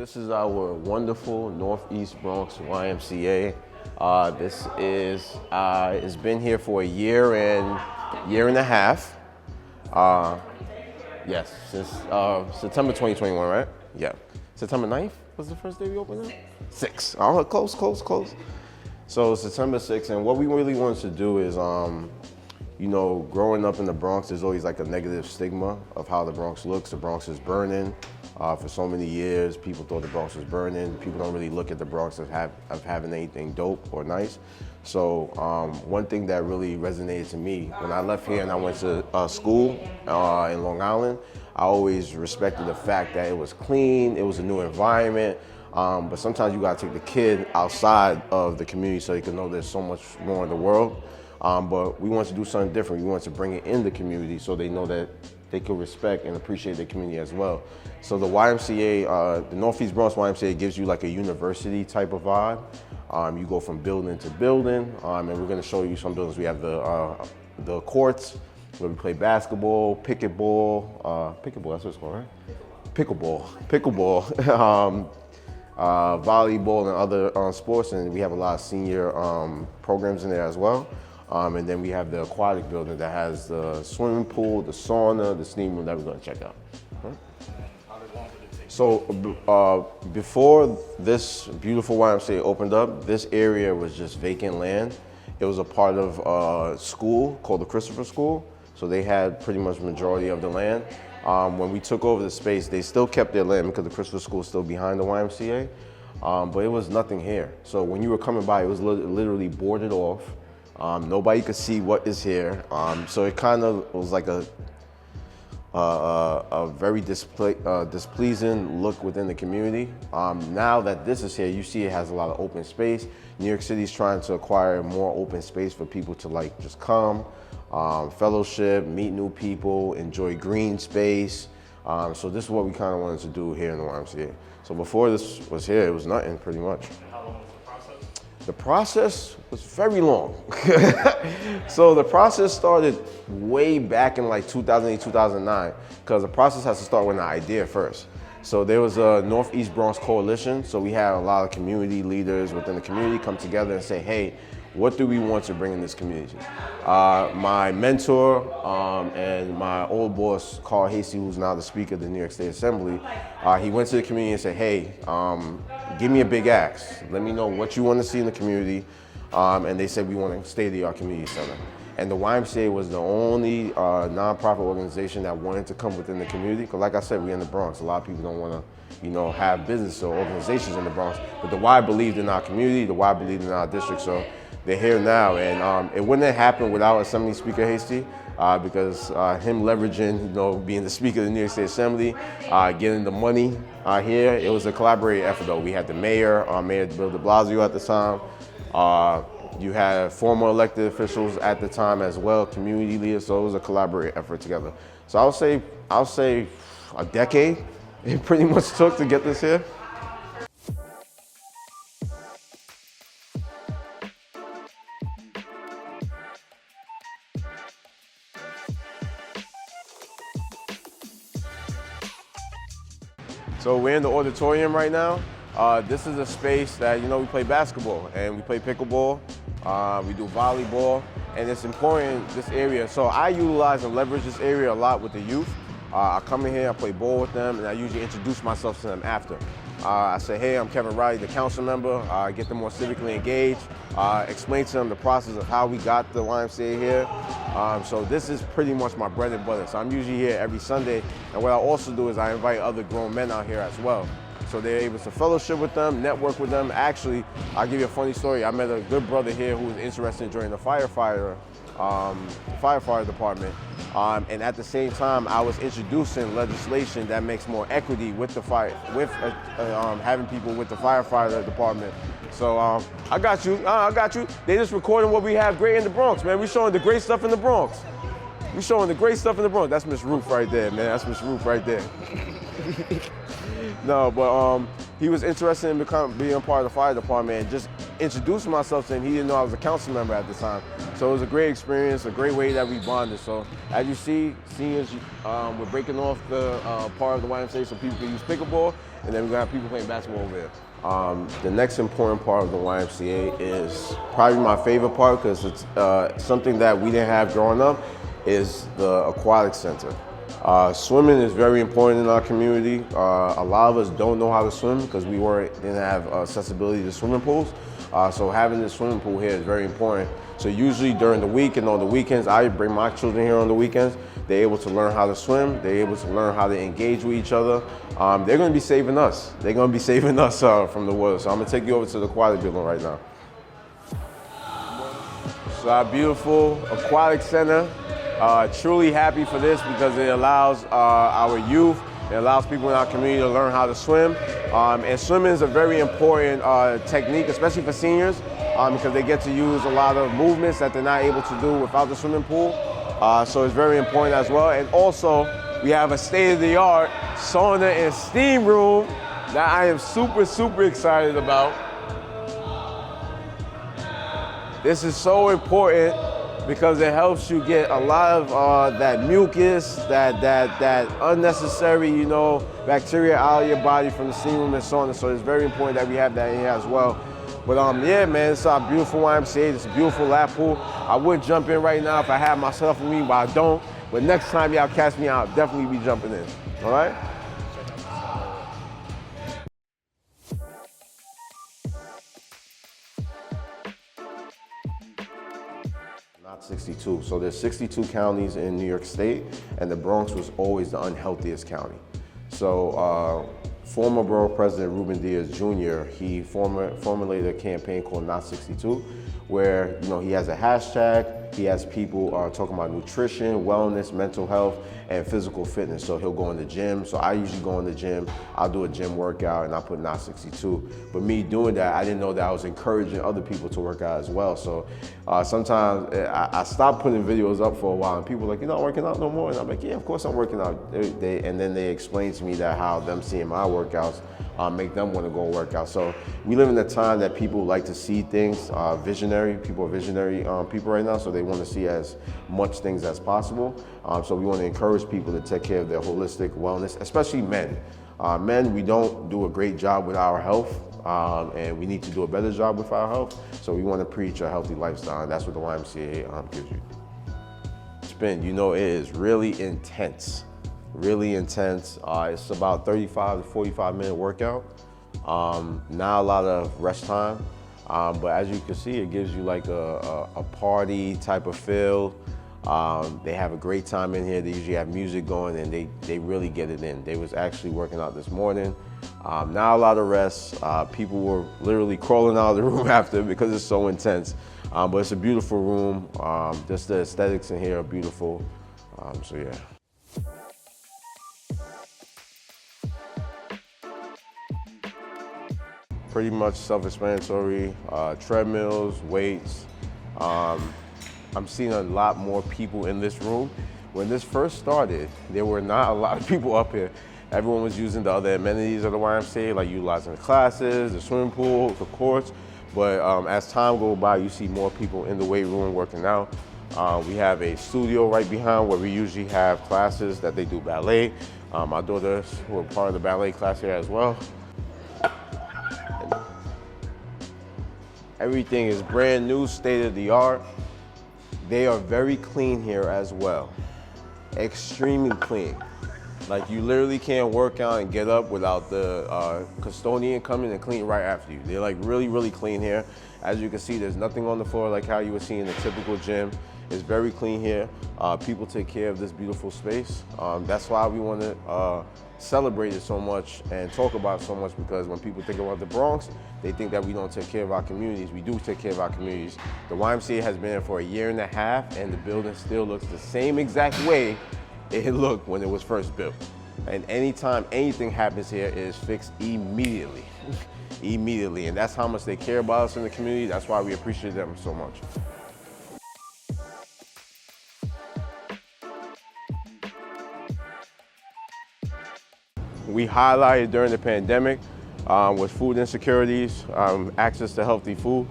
This is our wonderful Northeast Bronx YMCA. It's been here for a year and a half. Yes, since September 2021, right? Yeah. September 9th was the first day we opened it? 6. Oh, close. So September 6th, and what we really wanted to do is, growing up in the Bronx, there's always like a negative stigma of how the Bronx looks. The Bronx is burning. For so many years, people thought the Bronx was burning. People don't really look at the Bronx as having anything dope or nice. So one thing that really resonated to me, when I left here and I went to school in Long Island, I always respected the fact that it was clean, it was a new environment, but sometimes you gotta take the kid outside of the community so they can know there's so much more in the world. But we wanted to do something different. We wanted to bring it in the community so they know that they can respect and appreciate the community as well. So the YMCA, the Northeast Bronx YMCA gives you like a university type of vibe. You go from building to building, and we're gonna show you some buildings. We have the courts where we play basketball, pickleball, that's what it's called, right? Pickleball, volleyball and other sports, and we have a lot of senior programs in there as well. And then we have the aquatic building that has the swimming pool, the sauna, the steam room that we're gonna check out. So before this beautiful YMCA opened up, this area was just vacant land. It was a part of a school called the Christopher School. So they had pretty much majority of the land. When we took over the space, they still kept their land because the Christopher School is still behind the YMCA, but it was nothing here. So when you were coming by, it was literally boarded off. Nobody could see what is here. So it kind of was like a very displeasing look within the community. Now that this is here, you see it has a lot of open space. New York City is trying to acquire more open space for people to like just come, fellowship, meet new people, enjoy green space. So this is what we kind of wanted to do here in the YMCA. So before this was here, it was nothing pretty much. How long was the process? The process was very long. So the process started way back in like 2008, 2009, because the process has to start with an idea first. So there was a Northeast Bronx Coalition. So we had a lot of community leaders within the community come together and say, hey, what do we want to bring in this community? My mentor and my old boss, Carl Hasty, who's now the Speaker of the New York State Assembly, he went to the community and said, hey, give me a big ask. Let me know what you want to see in the community. And they said, we want a state-of-the-art community center. And the YMCA was the only nonprofit organization that wanted to come within the community. Because like I said, we're in the Bronx. A lot of people don't want to, have business or organizations in the Bronx. But the Y believed in our community, the Y believed in our district. So they're here now. And it wouldn't have happened without Assembly Speaker Hasty, because him leveraging, being the Speaker of the New York State Assembly, getting the money here, it was a collaborative effort though. We had the mayor, Mayor Bill de Blasio at the time. You had former elected officials at the time as well, community leaders, so it was a collaborative effort together. So I'll say a decade it pretty much took to get this here. So we're in the auditorium right now. This is a space that, we play basketball and we play pickleball, we do volleyball, and it's important, this area. So I utilize and leverage this area a lot with the youth. I come in here, I play ball with them, and I usually introduce myself to them after. I say, hey, I'm Kevin C, the council member. I get them more civically engaged, explain to them the process of how we got the YMCA here. So this is pretty much my bread and butter. So I'm usually here every Sunday, and what I also do is I invite other grown men out here as well. So they're able to fellowship with them, network with them. Actually, I'll give you a funny story. I met a good brother here who was interested in joining the firefighter department. And at the same time, I was introducing legislation that makes more equity with the having people with the firefighter department. So I got you. They just recording what we have great in the Bronx, man. We showing the great stuff in the Bronx. That's Miss Ruth right there, man. That's Miss Ruth right there. No, but he was interested in being part of the fire department and just introducing myself to him, he didn't know I was a council member at the time. So it was a great experience, a great way that we bonded. So as you see, seniors, we're breaking off the part of the YMCA so people can use pickleball, and then we're gonna have people playing basketball over there. The next important part of the YMCA is probably my favorite part because it's something that we didn't have growing up, is the aquatic center. Swimming is very important in our community. A lot of us don't know how to swim because we didn't have accessibility to swimming pools. So having this swimming pool here is very important. So usually during the week and on the weekends, I bring my children here on the weekends. They're able to learn how to swim. They're able to learn how to engage with each other. They're going to be saving us. They're going to be saving us from the water. So I'm going to take you over to the aquatic building right now. So our beautiful aquatic center. Truly happy for this because it allows our youth, it allows people in our community to learn how to swim. And swimming is a very important technique, especially for seniors, because they get to use a lot of movements that they're not able to do without the swimming pool. So it's very important as well. And also, we have a state-of-the-art sauna and steam room that I am super, super excited about. This is so important because it helps you get a lot of that mucus, that unnecessary, bacteria out of your body from the steam room and sauna. So it's very important that we have that in here as well. But yeah, man, it's our beautiful YMCA. It's a beautiful lap pool. I would jump in right now if I had myself with me, but I don't. But next time y'all catch me, I'll definitely be jumping in. All right? Not 62. So there's 62 counties in New York State, and the Bronx was always the unhealthiest county. So former Borough President Ruben Diaz Jr., he formulated a campaign called Not 62, where he has a hashtag. He has people talking about nutrition, wellness, mental health, and physical fitness. So he'll go in the gym. So I usually go in the gym. I'll do a gym workout, and I put Not 62. But me doing that, I didn't know that I was encouraging other people to work out as well. So sometimes I stopped putting videos up for a while, and people are like, "You're not working out no more?" And I'm like, "Yeah, of course I'm working out." And then they explained to me that how them seeing my workouts make them want to go work out. So we live in a time that people like to see things, visionary. People are visionary people right now, so they want to see as much things as possible. So we want to encourage people to take care of their holistic wellness, especially men. Men, we don't do a great job with our health, and we need to do a better job with our health. So we want to preach a healthy lifestyle, and that's what the YMCA gives you. Spin, it is really intense. Really intense. It's about 35 to 45-minute workout. Not a lot of rest time, but as you can see, it gives you like a party type of feel. They have a great time in here. They usually have music going, and they really get it in. They was actually working out this morning. Not a lot of rest. People were literally crawling out of the room after because it's so intense. But it's a beautiful room. Just the aesthetics in here are beautiful. So yeah. Pretty much self-explanatory, treadmills, weights. I'm seeing a lot more people in this room. When this first started, there were not a lot of people up here. Everyone was using the other amenities of the YMCA, like utilizing the classes, the swimming pool, the courts. But as time goes by, you see more people in the weight room working out. We have a studio right behind where we usually have classes that they do ballet. My daughters were part of the ballet class here as well. Everything is brand new, state of the art. They are very clean here as well. Extremely clean. Like you literally can't work out and get up without the custodian coming and clean right after you. They're like really, really clean here. As you can see, there's nothing on the floor like how you would see in a typical gym. It's very clean here. People take care of this beautiful space. That's why we want to celebrate it so much and talk about it so much, because when people think about the Bronx, they think that we don't take care of our communities. We do take care of our communities. The YMCA has been there for 1.5 years, and the building still looks the same exact way it looked when it was first built. And anytime anything happens here, it is fixed immediately. Immediately. And that's how much they care about us in the community. That's why we appreciate them so much. We highlighted during the pandemic with food insecurities, access to healthy food.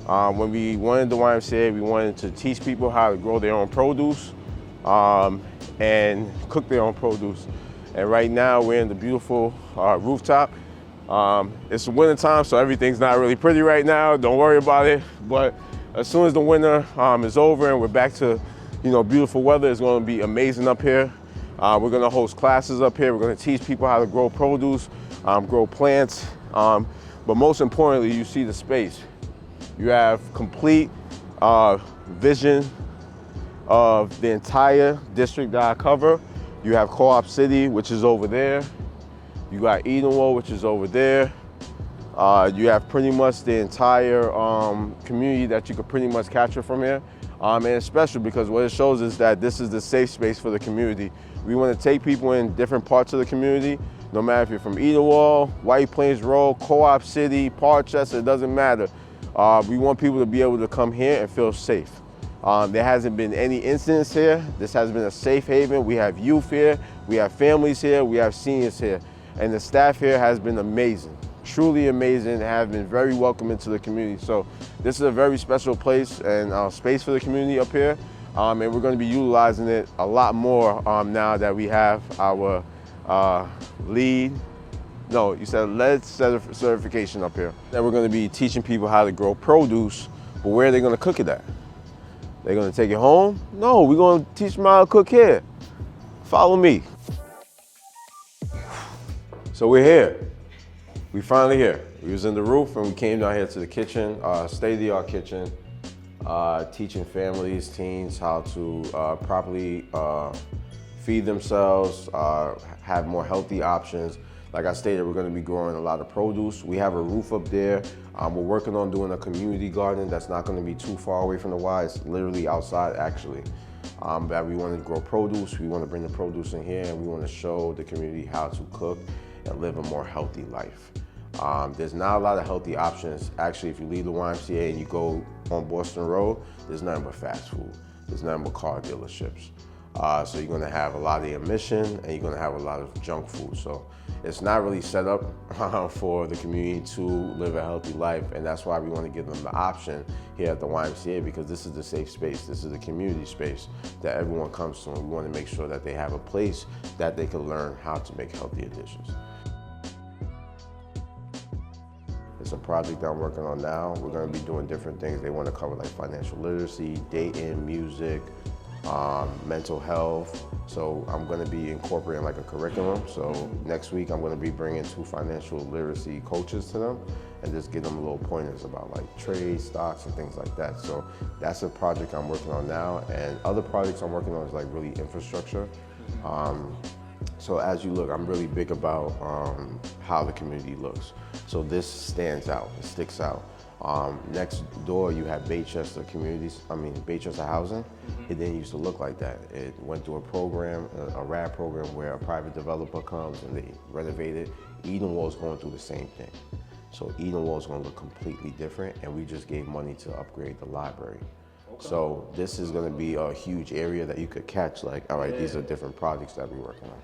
When we wanted the YMCA, we wanted to teach people how to grow their own produce and cook their own produce. And right now we're in the beautiful rooftop. It's winter time, so everything's not really pretty right now. Don't worry about it. But as soon as the winter is over and we're back to, beautiful weather, it's going to be amazing up here. We're going to host classes up here. We're going to teach people how to grow produce, grow plants. But most importantly, you see the space. You have complete vision of the entire district that I cover. You have Co-op City, which is over there. You got Edenwald, which is over there. You have pretty much the entire community that you could pretty much capture from here. And it's special because what it shows is that this is the safe space for the community. We want to take people in different parts of the community, no matter if you're from Edenwald, White Plains Road, Co-op City, Parkchester, it doesn't matter. We want people to be able to come here and feel safe. There hasn't been any incidents here. This has been a safe haven. We have youth here, we have families here, we have seniors here. And the staff here has been amazing, truly amazing, and have been very welcoming to the community. So this is a very special place and space for the community up here. And we're going to be utilizing it a lot more now that we have our lead certification up here. Then we're going to be teaching people how to grow produce, but where are they going to cook it at? They're going to take it home? No, we're going to teach them how to cook here. Follow me. So we're here. We finally here. We was in the roof and we came down here to the kitchen, state-of-the-art kitchen, teaching families, teens how to properly feed themselves, have more healthy options. Like I stated, we're going to be growing a lot of produce. We have a roof up there. We're working on doing a community garden that's not going to be too far away from the Y. It's literally outside, actually. That we want to grow produce. We want to bring the produce in here, and we want to show the community how to cook and live a more healthy life. There's not a lot of healthy options. Actually, if you leave the YMCA and you go on Boston Road, there's nothing but fast food. There's nothing but car dealerships. So you're gonna have a lot of emission and you're gonna have a lot of junk food. So it's not really set up for the community to live a healthy life. And that's why we wanna give them the option here at the YMCA, because this is the safe space. This is the community space that everyone comes to. And we wanna make sure that they have a place that they can learn how to make healthier dishes. It's a project that I'm working on now. We're gonna be doing different things. They wanna cover like financial literacy, dating, music, mental health. So I'm going to be incorporating like a curriculum. So next week I'm going to be bringing 2 financial literacy coaches to them and just give them little pointers about like trade, stocks, and things like that. So that's a project I'm working on now. And other projects I'm working on is like really infrastructure. So as you look, I'm really big about how the community looks. So this stands out, it sticks out. Next door, you have Baychester Baychester Housing. It didn't used to look like that. It went through a program, a RAD program, where a private developer comes and they renovate it. Edenwald's going through the same thing. So Edenwald's going to look completely different, and we just gave money to upgrade the library. Okay. So this is going to be a huge area that you could catch, like, all right, these are different projects that we're working on.